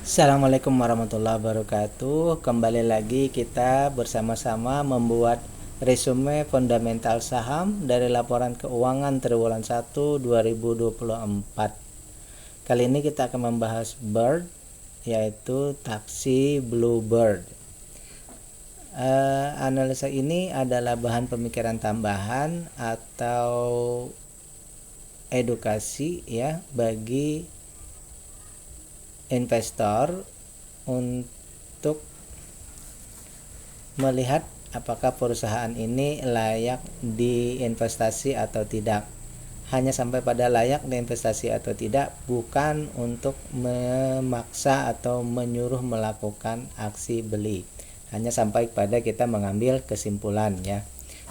Assalamualaikum warahmatullahi wabarakatuh. Kembali lagi kita bersama-sama membuat resume fundamental saham dari laporan keuangan triwulan 1 2024. Kali ini kita akan membahas Bird, yaitu taksi Bluebird. Analisa ini adalah bahan pemikiran tambahan atau edukasi ya bagi investor untuk melihat apakah perusahaan ini layak diinvestasi atau tidak. Hanya sampai pada layak diinvestasi atau tidak, bukan untuk memaksa atau menyuruh melakukan aksi beli. Hanya sampai pada kita mengambil kesimpulan ya.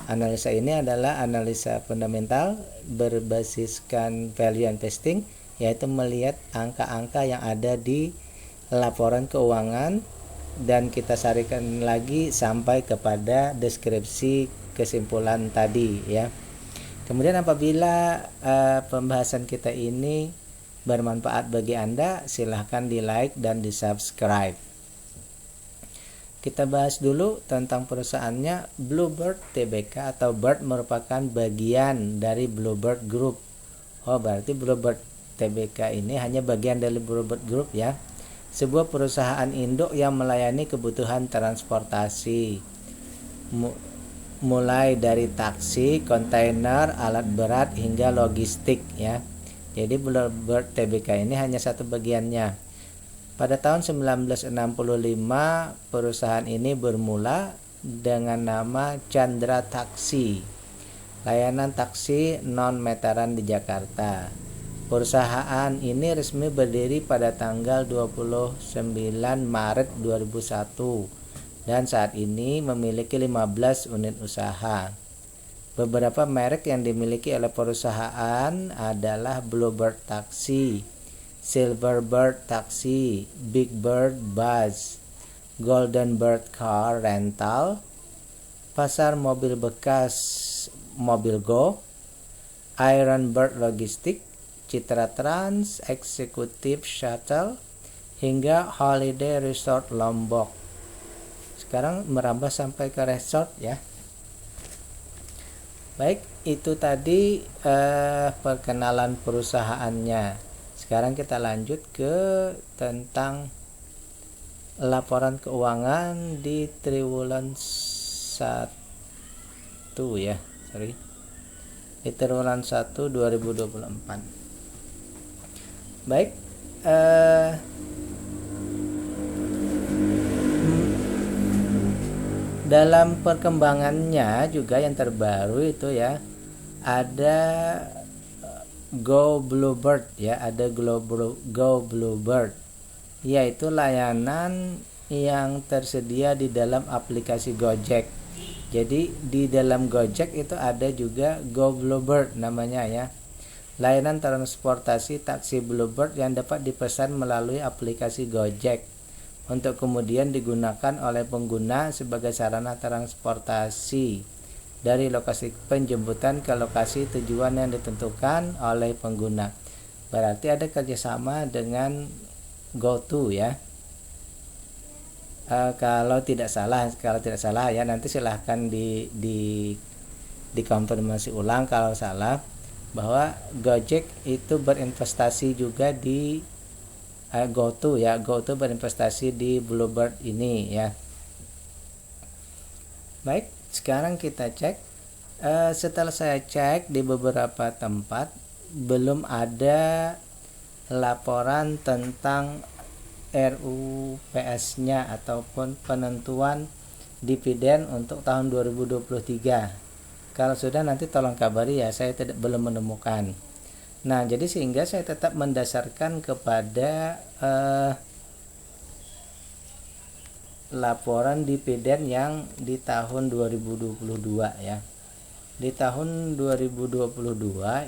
Analisa ini adalah analisa fundamental berbasiskan value investing, yaitu melihat angka-angka yang ada di laporan keuangan dan kita sarikan lagi sampai kepada deskripsi kesimpulan tadi ya. Kemudian apabila pembahasan kita ini bermanfaat bagi Anda, silahkan di like dan di subscribe. Kita bahas dulu tentang perusahaannya. Bluebird Tbk atau Bird merupakan bagian dari Bluebird Group. Berarti Bluebird Tbk ini hanya bagian dari Bluebird Group ya. Sebuah perusahaan induk yang melayani kebutuhan transportasi mulai dari taksi, kontainer, alat berat hingga logistik ya. Jadi Bluebird Tbk ini hanya satu bagiannya. Pada tahun 1965 perusahaan ini bermula dengan nama Chandra Taksi, layanan taksi non-meteran di Jakarta. Perusahaan ini resmi berdiri pada tanggal 29 Maret 2001 dan saat ini memiliki 15 unit usaha. Beberapa merek yang dimiliki oleh perusahaan adalah Bluebird Taksi, Silverbird Taksi, Big Bird Bus, Golden Bird Car Rental, Pasar Mobil Bekas Mobil Go, Iron Bird Logistik, Citra Trans, Executive Shuttle, hingga Holiday Resort Lombok. Sekarang merambah sampai ke resort ya. Baik, itu tadi perkenalan perusahaannya. Sekarang kita lanjut ke tentang laporan keuangan di triwulan 1 ya. Di triwulan 1 2024. Baik, dalam perkembangannya juga yang terbaru itu ya, ada Go Bluebird ya, ada Go Bluebird, yaitu layanan yang tersedia di dalam aplikasi Gojek. Jadi di dalam Gojek itu ada juga Go Bluebird namanya ya. Layanan transportasi taksi Bluebird yang dapat dipesan melalui aplikasi Gojek untuk kemudian digunakan oleh pengguna sebagai sarana transportasi dari lokasi penjemputan ke lokasi tujuan yang ditentukan oleh pengguna. Berarti ada kerjasama dengan GoTo ya. Kalau tidak salah ya, nanti silahkan dikonfirmasi ulang kalau salah, bahwa Gojek itu berinvestasi juga di GoTo ya. GoTo berinvestasi di Bluebird ini ya. Baik, sekarang kita cek. Setelah saya cek di beberapa tempat, belum ada laporan tentang RUPS-nya ataupun penentuan dividen untuk tahun 2023. Kalau sudah nanti tolong kabari ya, saya belum menemukan. Nah, jadi sehingga saya tetap mendasarkan kepada laporan dividen yang di tahun 2022 ya. Di tahun 2022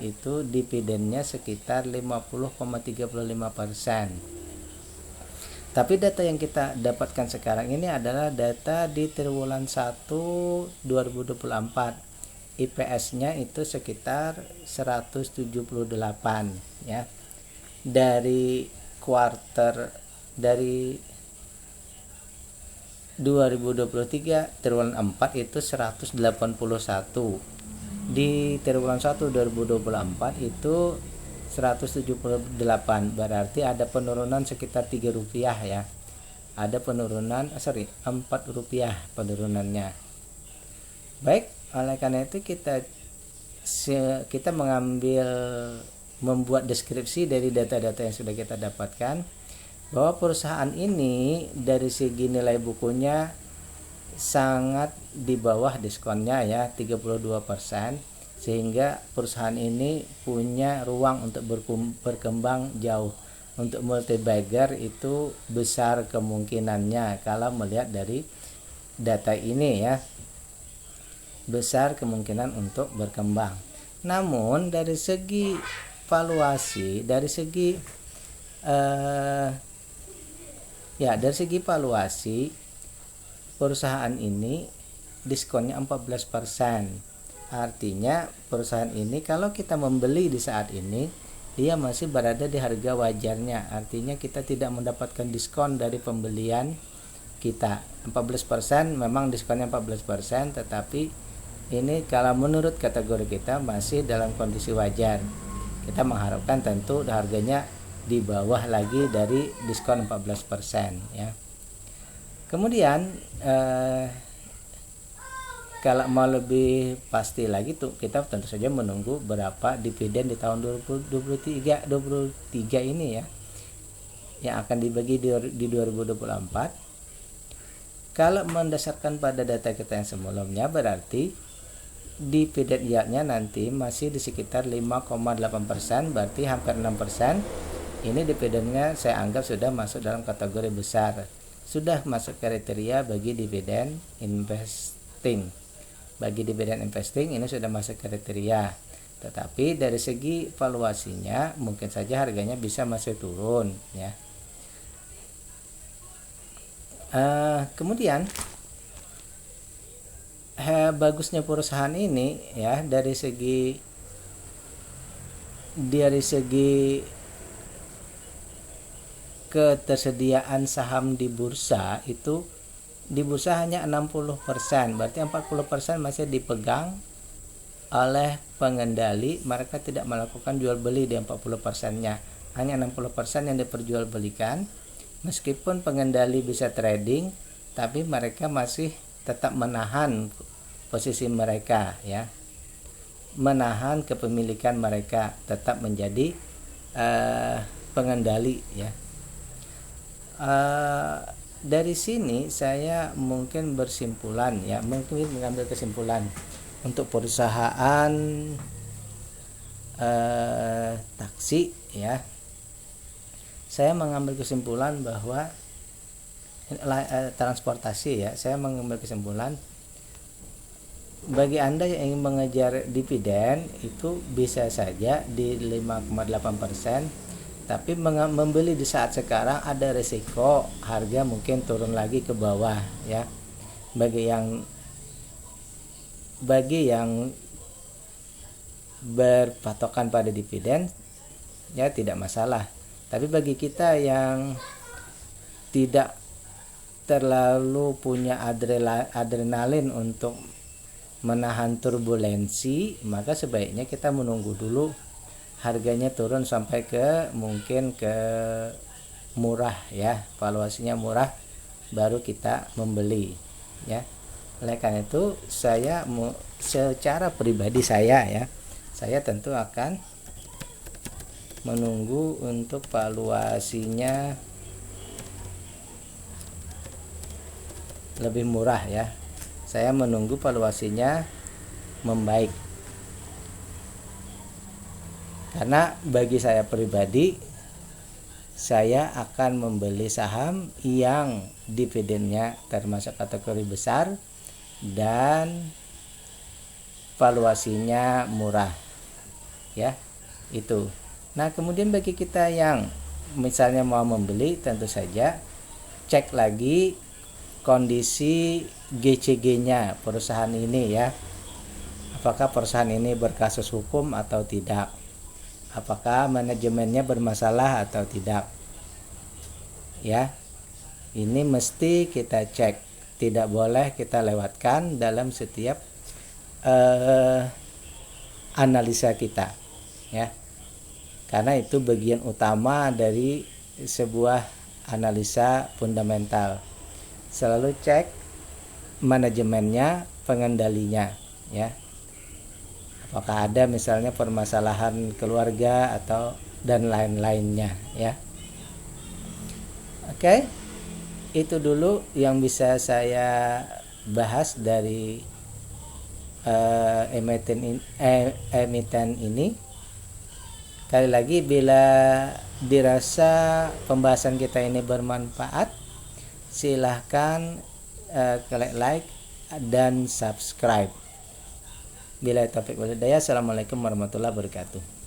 itu dividennya sekitar 50,35%. Tapi data yang kita dapatkan sekarang ini adalah data di triwulan 1 2024. IPS-nya itu sekitar 178 ya. Dari kuartal dari 2023 triwulan 4 itu 181, di triwulan 1 2024 itu 178, berarti ada penurunan sekitar Rp3 ya, ada penurunan 4 rupiah penurunannya. Baik, oleh karena itu kita membuat deskripsi dari data-data yang sudah kita dapatkan, bahwa perusahaan ini dari segi nilai bukunya sangat di bawah diskonnya ya, 32%, sehingga perusahaan ini punya ruang untuk berkembang jauh. Untuk multi-bagger itu besar kemungkinannya kalau melihat dari data ini ya, besar kemungkinan untuk berkembang. Namun dari segi valuasi, dari segi valuasi perusahaan ini diskonnya 14%. Artinya perusahaan ini kalau kita membeli di saat ini, dia masih berada di harga wajarnya. Artinya kita tidak mendapatkan diskon dari pembelian kita. 14% memang diskonnya 14%, tetapi ini kalau menurut kategori kita masih dalam kondisi wajar. Kita mengharapkan tentu harganya di bawah lagi dari diskon 14% ya. Kemudian kalau mau lebih pasti lagi tuh, kita tentu saja menunggu berapa dividen di tahun 2023 ini ya, yang akan dibagi di 2024. Kalau mendasarkan pada data kita yang sebelumnya, berarti dividen yieldnya nanti masih di sekitar 5,8%, berarti hampir 6%. Ini dividennya saya anggap sudah masuk dalam kategori besar, sudah masuk kriteria bagi dividen investing. Bagi dividen investing ini sudah masuk kriteria, tetapi dari segi valuasinya mungkin saja harganya bisa masih turun ya. Kemudian bagusnya perusahaan ini ya, dari segi ketersediaan saham di bursa itu, di bursa hanya 60%, berarti 40% masih dipegang oleh pengendali. Mereka tidak melakukan jual beli di 40%-nya, hanya 60% yang diperjualbelikan. Meskipun pengendali bisa trading, tapi mereka masih tetap menahan posisi mereka ya, menahan kepemilikan mereka, tetap menjadi pengendali ya. Dari sini saya mungkin bersimpulan ya, mungkin mengambil kesimpulan untuk perusahaan taksi ya. Saya mengambil kesimpulan bahwa transportasi ya, saya mengambil kesimpulan bagi Anda yang ingin mengejar dividen itu bisa saja di 5,8%. Tapi membeli di saat sekarang ada risiko harga mungkin turun lagi ke bawah ya. Bagi yang berpatokan pada dividen ya tidak masalah. Tapi bagi kita yang tidak terlalu punya adrenalin untuk menahan turbulensi, maka sebaiknya kita menunggu dulu harganya turun sampai mungkin ke murah ya, valuasinya murah, baru kita membeli ya. Oleh karena itu saya secara pribadi saya tentu akan menunggu untuk valuasinya lebih murah ya. Saya menunggu valuasinya membaik. Karena bagi saya pribadi, saya akan membeli saham yang dividennya termasuk kategori besar dan valuasinya murah ya, itu. Nah kemudian bagi kita yang misalnya mau membeli, tentu saja cek lagi kondisi GCG-nya perusahaan ini ya, apakah perusahaan ini berkasus hukum atau tidak, apakah manajemennya bermasalah atau tidak. ya. Ini mesti kita cek, tidak boleh kita lewatkan dalam setiap analisa kita, ya. Karena itu bagian utama dari sebuah analisa fundamental. Selalu cek manajemennya, pengendalinya, ya. Apakah ada misalnya permasalahan keluarga atau dan lain-lainnya, ya. Oke. Itu dulu yang bisa saya bahas dari emiten ini. Sekali lagi, bila dirasa pembahasan kita ini bermanfaat, silahkan klik like dan subscribe. Bila taufiq wal hidayah. Assalamualaikum warahmatullahi wabarakatuh.